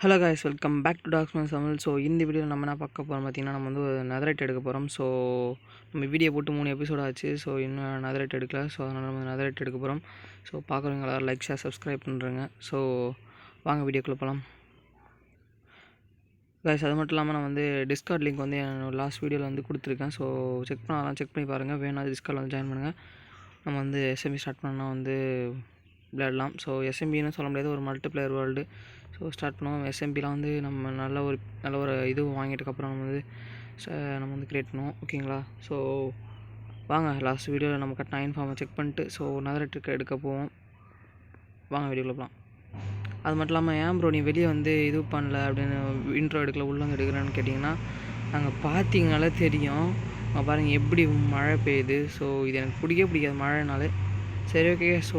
Hello guys, welcome back to டாக்ஸ்மேன் சமையல். So இந்த வீடியோவில் நம்ம என்ன பார்க்க போகிறோம் பார்த்தீங்கன்னா, நம்ம வந்து ஒரு நெதரைட் எடுக்க போகிறோம். ஸோ நம்ம வீடியோ போட்டு 3 எபிசோட் ஆச்சு. ஸோ இன்னும் நெதரைட் எடுக்கல. ஸோ அதனால் நம்ம நெதரைட் எடுக்க போகிறோம். ஸோ பார்க்குறவங்க எல்லாரும் லைக், ஷேர், சப்ஸ்கிரைப் பண்ணுறேங்க. ஸோ வாங்க வீடியோக்குள்ளே போகலாம். காய்ஸ், அது மட்டும் இல்லாமல் நான் வந்து டிஸ்கார்ட் லிங்க் வந்து என்னோட லாஸ்ட் வீடியோவில் வந்து கொடுத்துருக்கேன். ஸோ செக் பண்ணி பாருங்கள். வேணால் டிஸ்கார்டில் வந்து ஜாயின் பண்ணுங்கள். நம்ம வந்து எஸ்எம்பி ஸ்டார்ட் பண்ணோன்னா வந்து விளையாடலாம். ஸோ எஸ்எம்பின்னு சொல்ல முடியாது, ஒரு மல்டிப்ளேயர் வேர்ல்டு. ஸோ ஸ்டார்ட் பண்ணுவோம். எஸ்எம்பியில் வந்து நம்ம நல்ல ஒரு இது வாங்கிட்டதுக்கப்புறம் நம்ம வந்து க்ரியேட் பண்ணுவோம். ஓகேங்களா? ஸோ வாங்க லாஸ்ட் வீடியோவில் நம்ம கட்டின இன்ஃபார்மை செக் பண்ணிட்டு ஸோ நெதரைட் எடுக்க போவோம். வாங்க வீடியோவில் போகலாம். அது மட்டும் இல்லாமல் ஏன் ப்ரோ நீ வெளியே வந்து இது பண்ணல அப்படின்னு இன்ட்ரோ எடுக்கல உள்ளே வந்து எடுக்கிறேன்னு கேட்டிங்கன்னா, நாங்கள் பார்த்தீங்கனாலே தெரியும். பாருங்கள் எப்படி மழை பெய்யுது. ஸோ இது எனக்கு பிடிக்காது மழைனாலே. சரி, ஓகே. ஸோ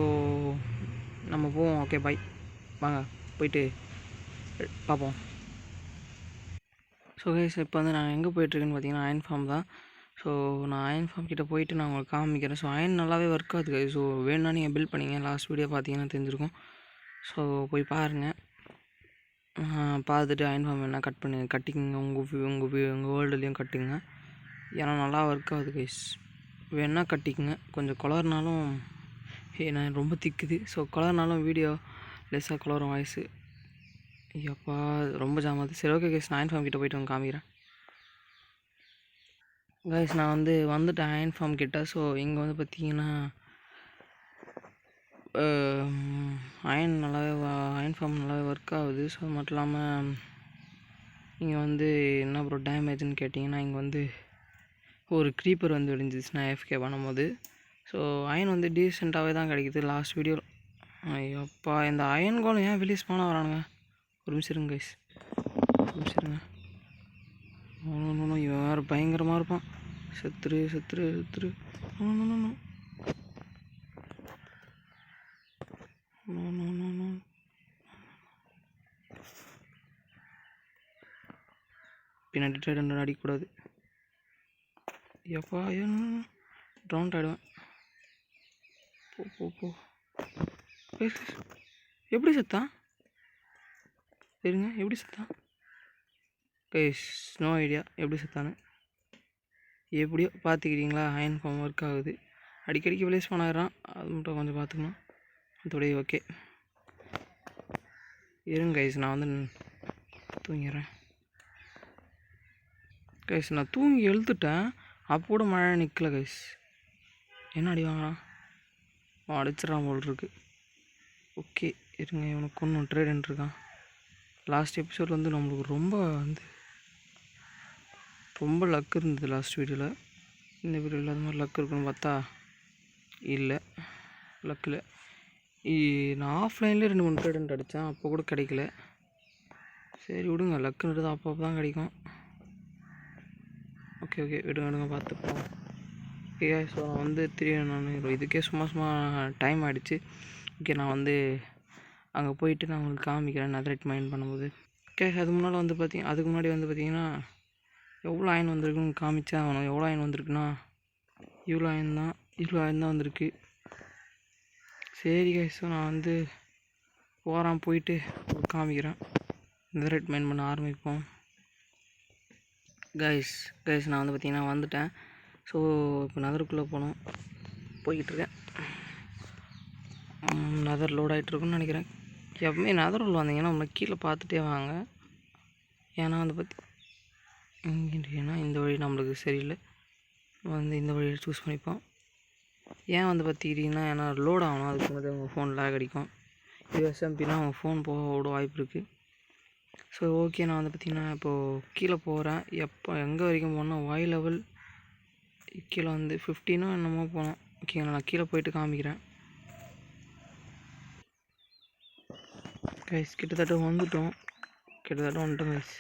நம்ம போவோம். ஓகே, பாய். வாங்க போயிட்டு பார்ப்போம். ஸோ கைஸ், இப்போ வந்து நான் எங்கே போயிட்டுருக்கேன்னு பார்த்தீங்கன்னா அயன் ஃபார்ம் தான். ஸோ நான் அயன் ஃபார்ம் கிட்டே போயிட்டு நான் உங்களுக்கு காமிக்கிறேன். ஸோ அயன் நல்லாவே ஒர்க் ஆகுது கைஸ். ஸோ வேணும்னா நீங்கள் பில்ட் பண்ணிங்க. லாஸ்ட் வீடியோ பார்த்தீங்கன்னா தெரிஞ்சிருக்கும். ஸோ போய் பாருங்கள். பார்த்துட்டு அயன் ஃபார்ம் என்ன கட்டிங்க உங்கள் வேர்ல்டுலேயும் கட்டுங்க. ஏன்னா நல்லா ஒர்க் ஆகுது கைஸ். வேணா கட்டிக்குங்க. கொஞ்சம் குளர்னாலும் நான் ரொம்ப திக்குது. ஸோ குளர்னாலும் வீடியோ லெஸ்ஸாக குளரும் வாய்ஸு. ஐயப்பா ரொம்ப ஜாமாது. சரி, ஓகே கைஸ், நான் அயன் ஃபார்ம் கிட்டே போய்ட்டு வந்து காமிக்கிறேன். கைஸ், நான் வந்து வந்துட்டேன் அயன் ஃபார்ம் கிட்டே. ஸோ இங்கே வந்து பார்த்தீங்கன்னா அயன் ஃபார்ம் நல்லாவே ஒர்க் ஆகுது. ஸோ அது மட்டும் இல்லாமல் இங்கே வந்து என்ன ப்ரோ டேமேஜ்னு கேட்டிங்கன்னா, இங்கே வந்து ஒரு க்ரீப்பர் வந்து விடிஞ்சிச்சு நான் எஃப்கே பண்ணும்போது. ஸோ அயன் வந்து டீசெண்டாகவே தான் கிடைக்குது லாஸ்ட் வீடியோ. ஐயோப்பா, இந்த அயன் கோலம் ஏன் வெளியே ஸ்பானாக வரானுங்க? ஒரு நிமிஷம் இருங்க கைஸ், ஒரு நிமிஷம் இருங்க. இவன் வேறு பயங்கரமாக இருப்பான். செத்துரு பின்னாடி ட்ரைடன் அடிக்கக்கூடாது. எப்பா ட்ரவுண்ட் ஆகிடுவேன். போ எப்படி செத்தான்? சரிங்க, எப்படி செத்தான் கைஸ்? நோ ஐடியா எப்படி செத்தான்னு. எப்படியோ பார்த்துக்கிறீங்களா? அயன் ஃபார்ம் ஒர்க் ஆகுது. அடிக்கடிக்கு விலேஸ் பண்ணாயிடறான். அது மட்டும் கொஞ்சம் பார்த்துக்கணும். அதோடைய ஓகே இருங்க கைஸ், நான் வந்து தூங்கிடுறேன். கைஸ், நான் தூங்கி எழுத்துட்டேன். அப்போ கூட மழை நிற்கல கைஸ். என்ன அடி வாங்கலாம்? அடிச்சிடறான் போல் இருக்கு. ஓகே இருங்க, இவனுக்கு ஒன்றும் ட்ரேடன் இருக்கான். லாஸ்ட் எபிசோடில் வந்து நம்மளுக்கு ரொம்ப லக் இருந்தது லாஸ்ட் வீடியோவில். இந்த வீடியோவில் அது மாதிரி லக் இருக்குன்னு பார்த்தா இல்லை, லக்கில். நான் ஆஃப்லைன்லேயே 2-3 ட்ரேடன் அடித்தேன், அப்போ கூட கிடைக்கல. சரி விடுங்க, லக்குன்றது அப்போ தான் கிடைக்கும். ஓகே விடுங்க பார்த்துப்போம். ஓகே, ஸோ நான் வந்து நான் இதுக்கே சும்மா டைம் ஆகிடுச்சு. ஓகே, நான் வந்து அங்கே போயிட்டு நான் உங்களுக்கு காமிக்கிறேன் நெதரைட் மைண்ட் பண்ணும்போது. ஓகே, அதுக்கு முன்னாடி வந்து பார்த்திங்கன்னா எவ்வளோ அயன் வந்திருக்குன்னு காமிச்சா அவனும். எவ்வளோ அயன் வந்திருக்குன்னா இவ்வளோ அயன் தான் வந்திருக்கு. சரி கைஸ், நான் வந்து போயிட்டு காமிக்கிறேன். நெதரைட் மைண்ட் பண்ண ஆரம்பிப்போம். கைஸ் நான் வந்து பார்த்திங்கன்னா வந்துட்டேன். ஸோ இப்போ நகருக்குள்ளே போய்கிட்டுருக்கேன். நெதர் லோட் ஆகிட்ருக்குன்னு நினைக்கிறேன். எப்பவுமே நெதர் உள்ள வந்தீங்கன்னா நம்ம கீழே பார்த்துட்டே வாங்க. ஏன்னா வந்து ஏன்னா இந்த வழி நம்மளுக்கு சரியில்லை, வந்து இந்த வழியை சூஸ் பண்ணிப்போம். ஏன் வந்து பார்த்துக்கிட்டிங்கன்னா, ஏன்னா லோட் ஆகணும். அதுக்கு வந்து அவங்க ஃபோன் லேக் அடிக்கும். இது எஸ்எம்பினா அவங்க ஃபோன் போக வாய்ப்பு இருக்குது. ஸோ ஓகே, நான் வந்து பார்த்திங்கன்னா இப்போது கீழே போகிறேன். எங்கே வரைக்கும் போனால் வாய் லெவல் கீழே வந்து 15 என்னமோ போனோம். ஓகேங்களா, நான் கீழே போயிட்டு காமிக்கிறேன். கைஸ், கிட்டத்தட்ட வந்துட்டோம் கைஸ்.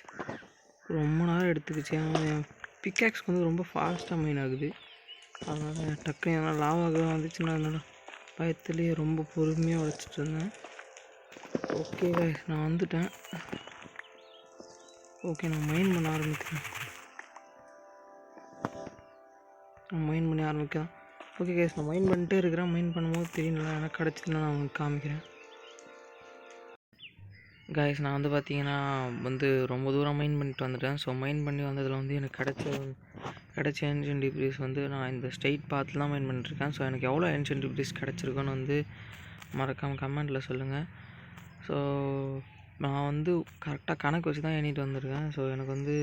ரொம்ப நேரம் எடுத்துக்கிச்சு. என் பிக்காக்ஸ்க்கு வந்து ரொம்ப ஃபாஸ்ட்டாக மைன் ஆகுது. அதனால் டக்குனு என்னால் லாவாக வந்துச்சுன்னா அதனால் பயத்துலேயே ரொம்ப பொறுமையாக உழைச்சிட்டு இருந்தேன். ஓகே கைஸ், நான் வந்துட்டேன். ஓகே, நான் மைன் பண்ண ஆரம்பிக்கிறேன். ஓகே கைஸ், நான் மைன் பண்ணிட்டே இருக்கிறேன். மைன் பண்ணும்போது தெரியல, எனக்கு கிடச்சிதுன்னா நான் உங்களுக்கு காமிக்கிறேன். கைஸ் நான் வந்து பார்த்தீங்கன்னா வந்து ரொம்ப தூரம் மைண்ட் பண்ணிட்டு வந்துட்டேன். ஸோ மைண்ட் பண்ணி வந்ததில் வந்து எனக்கு கிடைச்ச ஏன்ஷியன்ட் டிப்ரீஸ் வந்து நான் இந்த ஸ்ட்ரெயிட் பாத்தில் தான் மைண்ட் பண்ணிட்டுருக்கேன். ஸோ எனக்கு எவ்வளோ ஏன்ஷியன்ட் டிப்ரீஸ் கிடச்சிருக்குன்னு வந்து மறக்காமல் கமெண்ட்டில் சொல்லுங்கள். ஸோ நான் வந்து கரெக்டாக கணக்கு வச்சு தான் எண்ணிட்டு வந்திருக்கேன். ஸோ எனக்கு வந்து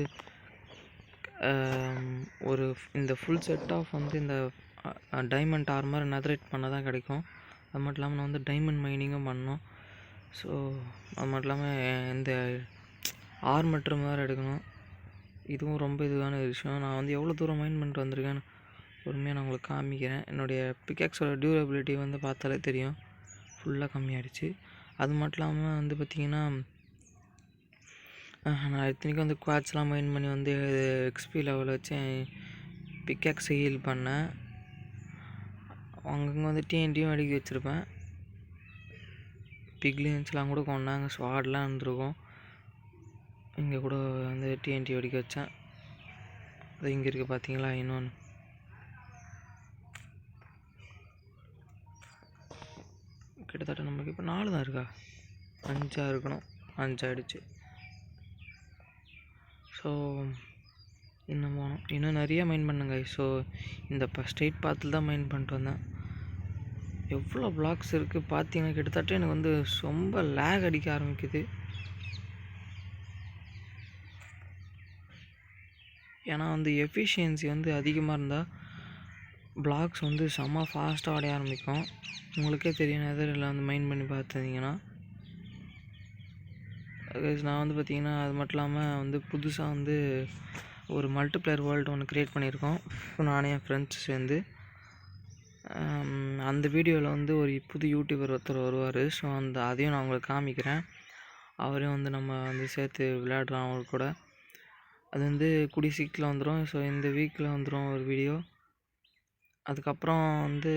ஒரு இந்த ஃபுல் செட் ஆஃப் வந்து இந்த டைமண்ட் ஆர்மர் நெதரைட் பண்ண தான் கிடைக்கும். அது மட்டும் இல்லாமல் நான் வந்து டைமண்ட் மைனிங்கும் பண்ணோம். ஸோ அது மட்டும் இல்லாமல் இந்த ஆர்மட்ரு வேறு எடுக்கணும். இதுவும் ரொம்ப இதுவான விஷயம். நான் வந்து எவ்வளோ தூரம் மைண்ட் பண்ணிட்டு வந்திருக்கேன்னு பொறுமையாக நான் உங்களுக்கு காமிக்கிறேன். என்னுடைய பிக்காக்ஸோட டியூரபிலிட்டி வந்து பார்த்தாலே தெரியும், ஃபுல்லாக கம்மியாகிடுச்சு. அது மட்டும் இல்லாமல் வந்து பார்த்திங்கன்னா நான் இத்தனைக்கும் வந்து குவாட்ஸ்லாம் மைண்ட் பண்ணி வந்து எக்ஸ்பி லெவலில் வச்சு பிக்காக்ஸை ஹீல் பண்ணேன். அங்கங்கே வந்து டிஎன்டியும் அடிக்க வச்சுருப்பேன். பிக்லியன்ஸ்லாம் கூட கொண்டாங்க, ஸ்வாட்லாம் இருந்திருக்கும். இங்கே கூட வந்து டிஎன்டி அடிக்க வச்சேன். அது இங்கே இருக்குது பார்த்தீங்களா இன்னொன்று. கிட்டத்தட்ட நமக்கு இப்போ 4 தான் இருக்கா, 5 இருக்கணும். 5 ஆகிடுச்சு. ஸோ இன்னும் போனோம், இன்னும் நிறைய மைண்ட் பண்ணுங்க. ஸோ இந்த ஸ்ட்ரெயிட் பாத்தில் தான் மைண்ட் பண்ணிட்டு வந்தேன். எவ்வளோ பிளாக்ஸ் இருக்குது பார்த்தீங்கன்னா கிட்டத்தட்ட எனக்கு வந்து ரொம்ப லேக் அடிக்க ஆரம்பிக்குது. ஏன்னா வந்து எஃபிஷியன்சி வந்து அதிகமாக இருந்தால் பிளாக்ஸ் வந்து செம்ம ஃபாஸ்ட்டாக அடைய ஆரம்பிக்கும். உங்களுக்கே தெரியும், நெதரில் வந்து மைண்ட் பண்ணி பார்த்துருந்தீங்கன்னா. நான் வந்து பார்த்திங்கன்னா அது மட்டும் இல்லாமல் வந்து புதுசாக வந்து ஒரு மல்டிப்ளேயர் வேர்ல்டு ஒன்று க்ரியேட் பண்ணியிருக்கோம், நானே என் ஃப்ரெண்ட்ஸ் சேர்ந்து. அந்த வீடியோவில் வந்து ஒரு புது யூடியூபர் ஒருத்தர் வருவார். ஸோ அதையும் நான் உங்களுக்கு காமிக்கிறேன். அவரையும் வந்து நம்ம வந்து சேர்த்து விளையாடுறோம் அவர் கூட. அது வந்து கூடிய சீக்கிரம் வந்துடும். ஸோ இந்த வீக்கில் வந்துடும் ஒரு வீடியோ. அதுக்கப்புறம் வந்து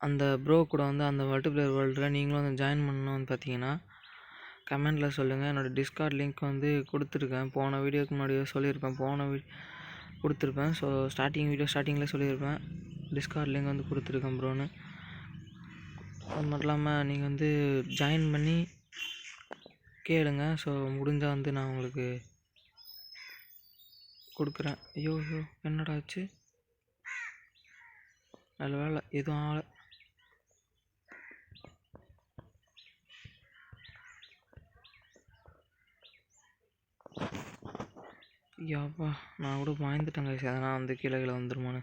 அந்த ப்ரோ கூட வந்து அந்த மல்டிப்ளேயர் வேர்ல்டில் நீங்களும் வந்து ஜாயின் பண்ணணும்னு பார்த்தீங்கன்னா கமெண்டில் சொல்லுங்கள். என்னோடய டிஸ்கார்ட் லிங்க் வந்து கொடுத்துருக்கேன். போன வீடியோக்கு முன்னாடியே சொல்லியிருப்பேன், கொடுத்துருப்பேன். ஸோ ஸ்டார்டிங்கில் சொல்லியிருப்பேன், டிஸ்கார்ட் லிங்க் வந்து கொடுத்துருக்கேன் ப்ரோன்னு. அது மட்டும் இல்லாமல் நீங்கள் வந்து ஜாயின் பண்ணி கேளுங்க. ஸோ முடிஞ்சால் வந்து நான் உங்களுக்கு கொடுக்குறேன். ஐயோ என்னடா ஆச்சு, நல்ல வேலை எதுவும் ஆகலை. யாப்பா நான் கூட பயந்துட்டேங்க, அதனால் வந்து கீழே வந்துருமான்னு.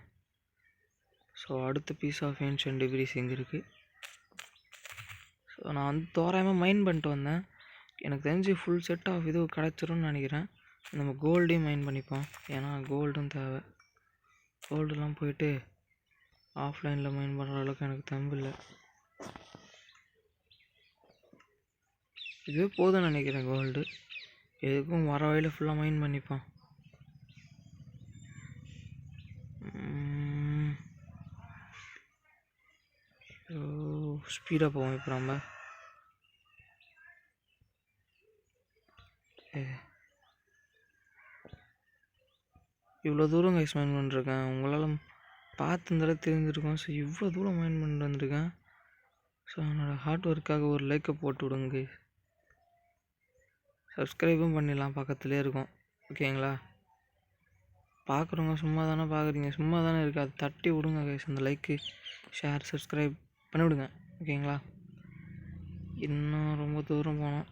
ஸோ அடுத்த பீஸ் ஆஃப் ஏன்ஷியன்ட் டிப்ரீஸ் எங்கே இருக்குது. ஸோ நான் வந்து தோராயமாக மைண்ட் பண்ணிட்டு வந்தேன். எனக்கு தெரிஞ்சு ஃபுல் செட் ஆஃப் இது கிடச்சிரும்னு நினைக்கிறேன். நம்ம கோல்டையும் மைண்ட் பண்ணிப்போம், ஏன்னா கோல்டும் தேவை. கோல்டுலாம் போயிட்டு ஆஃப்லைனில் மைண்ட் பண்ணுற அளவுக்கு எனக்கு தெம்பு இல்லை. இதுவே போதும்னு நினைக்கிறேன் கோல்டு. எதுக்கும் வர வழியில் ஃபுல்லாக மைண்ட் பண்ணிப்போம். ஸ்பீடாக போவோம் இப்போ நம்ம. இவ்வளோ தூரம் கைஸ் மைண்ட் பண்ணிருக்கேன், உங்களால் பார்த்துருந்தாலே தெரிஞ்சிருக்கோம். ஸோ இவ்வளோ தூரம் மைண்ட் பண்ணிட்டு வந்திருக்கேன். ஸோ என்னோடய ஹார்ட் ஒர்க்காக ஒரு லைக்கை போட்டு விடுங்க கைஸ். சப்ஸ்கிரைபும் பண்ணிடலாம், பக்கத்துலேயே இருக்கும். ஓகேங்களா, பார்க்குறவங்க சும்மா தானே பார்க்குறீங்க, சும்மா தானே இருக்குது, அது தட்டி விடுங்க கைஸ். அந்த லைக்கு ஷேர் சப்ஸ்கிரைப் பண்ணிவிடுங்க. ஓகேங்களா, இன்னும் ரொம்ப தூரம் போனோம்.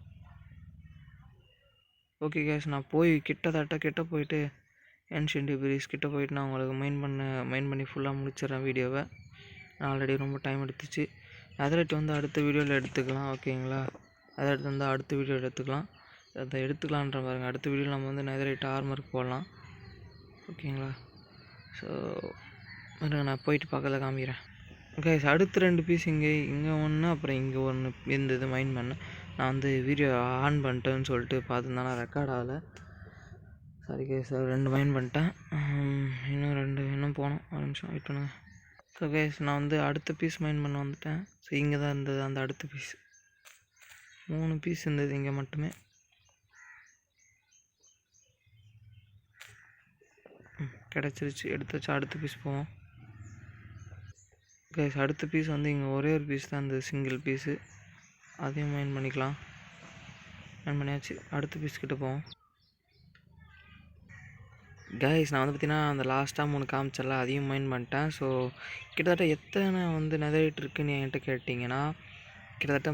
ஓகே கைஸ், நான் கிட்ட போயிட்டு ஏன்ஷியன்ட் டிப்ரீஸ் கிட்ட போயிட்டு நான் உங்களுக்கு மைண்ட் பண்ணி ஃபுல்லாக முடிச்சிடறேன் வீடியோவை. நான் ஆல்ரெடி ரொம்ப டைம் எடுத்துச்சு. நெதரைட் வந்து அடுத்த வீடியோவில் எடுத்துக்கலாம். ஓகேங்களா, நெதரைட் வந்து அடுத்த வீடியோவில் எடுத்துக்கலாம். அதை எடுத்துக்கலான்ற பாருங்க. அடுத்த வீடியோவில் நம்ம வந்து நெதரைட் ஆர்மருக்கு போடலாம். ஓகேங்களா, ஸோ நான் போயிட்டு பக்கத்தில் காமிக்கிறேன். கைஸ் அடுத்த 2 பீஸ் இங்கே ஒன்று, அப்புறம் இங்கே ஒன்று இருந்தது மைண்ட் பண்ணேன். நான் வந்து வீடியோ ஆன் பண்ணிட்டேன்னு சொல்லிட்டு பார்த்துருந்தேன், நான் ரெக்கார்ட் ஆகலை. சாரி கைஸ், 2 மைண்ட் பண்ணிட்டேன். இன்னும் போனோம், ஒரு நிமிஷம் வெயிட் பண்ணுங்கள். ஸோ கைஸ் நான் வந்து அடுத்த பீஸ் மைண்ட் பண்ண வந்துட்டேன். ஸோ இங்கே தான் இருந்தது அந்த அடுத்த பீஸ். 3 பீஸ் இருந்தது இங்கே மட்டுமே. கிடச்சிருச்சு, எடுத்து வச்சு அடுத்த பீஸ் போவோம். கைஸ் அடுத்த பீஸ் வந்து இங்கே ஒரே ஒரு பீஸ் தான் இருந்தது, சிங்கிள் பீஸு. அதையும் மைன் பண்ணிக்கலாம். மைன் பண்ணியாச்சு. அடுத்த பீஸ் கிட்ட போவோம். கைஸ் நான் வந்து பார்த்தீங்கன்னா அந்த லாஸ்ட்டாக 3 காமிச்சல அதையும் மைன் பண்ணிட்டேன். ஸோ கிட்டத்தட்ட எத்தனை வந்து நெதரைட் இருக்குன்னு என்கிட்ட கேட்டிங்கன்னா கிட்டத்தட்ட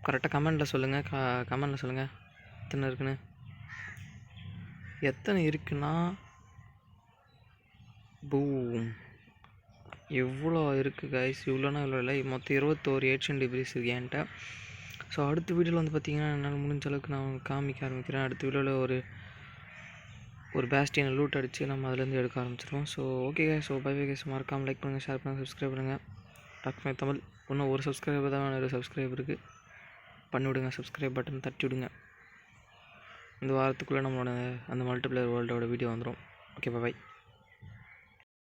கரெக்டாக கமெண்டில் சொல்லுங்கள். கமெண்டில் சொல்லுங்கள் எத்தனை இருக்குன்னு. எத்தனை இருக்குன்னா பூம் எவ்வளோ இருக்குது கைஸ். இவ்வளோனா இவ்வளோ இல்லை, மொத்தம் 21 ஏன்ஷியன்ட் டெபிரிஸ் இருக்குது என்கிட்ட. ஸோ அடுத்த வீடியோவில் வந்து பார்த்திங்கன்னா என்னால் முடிஞ்ச அளவுக்கு நான் காமிக்க ஆரம்பிக்கிறேன். அடுத்த வீடியோவில் ஒரு பேஸ்டியனை லூட் அடித்து நம்ம அதுலேருந்து எடுக்க ஆரம்பிச்சிடுவோம். So okay guys. So bye guys. மறக்காமல் லைக் பண்ணுங்கள், ஷேர் பண்ணுங்கள், சப்ஸ்கிரைப் பண்ணுங்கள். டாக்மே தமிழ் இன்னும் ஒரு சப்ஸ்கிரைபர் தான், ஒரு சப்ஸ்கிரைபருக்கு பண்ணிவிடுங்க. சப்ஸ்கிரைப் பட்டன் தட்டி விடுங்க. இந்த வாரத்துக்குள்ளே நம்மளோட அந்த மல்டிப்ளேயர் வேர்ல்டோட வீடியோ வந்துடும். ஓகே, பாய்.